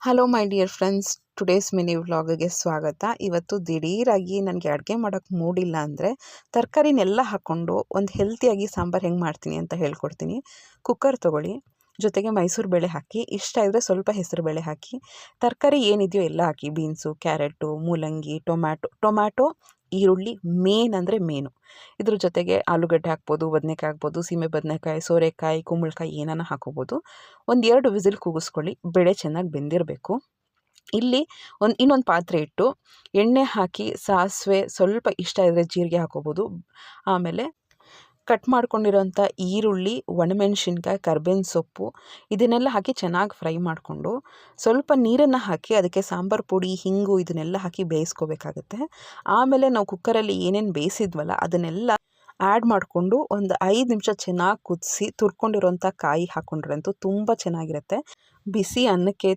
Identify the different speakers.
Speaker 1: Hello my dear friends, today's mini ವ್ಲಾಗ್ಗೆ ಸ್ವಾಗತ. ಇವತ್ತು ದಿಢೀರಾಗಿ ನನಗೆ ಅಡುಗೆ ಮಾಡೋಕ್ಕೆ ಮೂಡಿಲ್ಲ ಅಂದರೆ ತರಕಾರಿನೆಲ್ಲ ಹಾಕ್ಕೊಂಡು ಒಂದು ಹೆಲ್ತಿಯಾಗಿ ಸಾಂಬಾರು ಹೆಂಗೆ ಮಾಡ್ತೀನಿ ಅಂತ ಹೇಳ್ಕೊಡ್ತೀನಿ. ಕುಕ್ಕರ್ ತೊಗೊಳ್ಳಿ, ಜೊತೆಗೆ ಮೈಸೂರು ಬೇಳೆ ಹಾಕಿ, ಇಷ್ಟ ಇದ್ದರೆ ಸ್ವಲ್ಪ ಹೆಸರು ಬೇಳೆ ಹಾಕಿ, ತರಕಾರಿ ಏನಿದೆಯೋ ಎಲ್ಲ ಹಾಕಿ. ಬೀನ್ಸು, ಕ್ಯಾರೆಟು, ಮೂಲಂಗಿ, ಟೊಮ್ಯಾಟೊ, ಈರುಳ್ಳಿ ಮೇನ್ ಅಂದರೆ ಮೇನು. ಇದ್ರ ಜೊತೆಗೆ ಆಲೂಗಡ್ಡೆ ಹಾಕ್ಬೋದು, ಬದನೆಕಾಯಿ ಹಾಕ್ಬೋದು, ಸೀಮೆ ಬದನೆಕಾಯಿ, ಸೋರೆಕಾಯಿ, ಕುಂಬಳಕಾಯಿ ಏನಾನ ಹಾಕೋಬೋದು. ಒಂದು 2 ವಿಸಿಲ್ ಕೂಗಿಸ್ಕೊಳ್ಳಿ. ಬೇಳೆ ಚೆನ್ನಾಗಿ ಬೆಂದಿರಬೇಕು. ಇಲ್ಲಿ ಇನ್ನೊಂದು ಪಾತ್ರೆ ಇಟ್ಟು ಎಣ್ಣೆ ಹಾಕಿ, ಸಾಸಿವೆ, ಸ್ವಲ್ಪ ಇಷ್ಟ ಇದ್ದರೆ ಜೀರಿಗೆ ಹಾಕೋಬೋದು. ಆಮೇಲೆ ಕಟ್ ಮಾಡ್ಕೊಂಡಿರೋಂಥ ಈರುಳ್ಳಿ, ಒಣಮೆಣ್ಸಿನ್ಕಾಯಿ, ಕರ್ಬೇವಿನ ಸೊಪ್ಪು ಇದನ್ನೆಲ್ಲ ಹಾಕಿ ಚೆನ್ನಾಗಿ ಫ್ರೈ ಮಾಡಿಕೊಂಡು ಸ್ವಲ್ಪ ನೀರನ್ನು ಹಾಕಿ ಅದಕ್ಕೆ ಸಾಂಬಾರು ಪುಡಿ, ಹಿಂಗು ಇದನ್ನೆಲ್ಲ ಹಾಕಿ ಬೇಯಿಸ್ಕೋಬೇಕಾಗತ್ತೆ. ಆಮೇಲೆ ನಾವು ಕುಕ್ಕರಲ್ಲಿ ಏನೇನು ಬೇಯಿಸಿದ್ವಲ್ಲ ಅದನ್ನೆಲ್ಲ ಆ್ಯಡ್ ಮಾಡಿಕೊಂಡು ಒಂದು 5 ನಿಮಿಷ ಚೆನ್ನಾಗಿ ಕುದಿಸಿ ತುರ್ಕೊಂಡಿರೋಂಥ ಕಾಯಿ ಹಾಕ್ಕೊಂಡ್ರಂತೂ ತುಂಬ ಚೆನ್ನಾಗಿರುತ್ತೆ. ಬಿಸಿ ಅನ್ನಕ್ಕೆ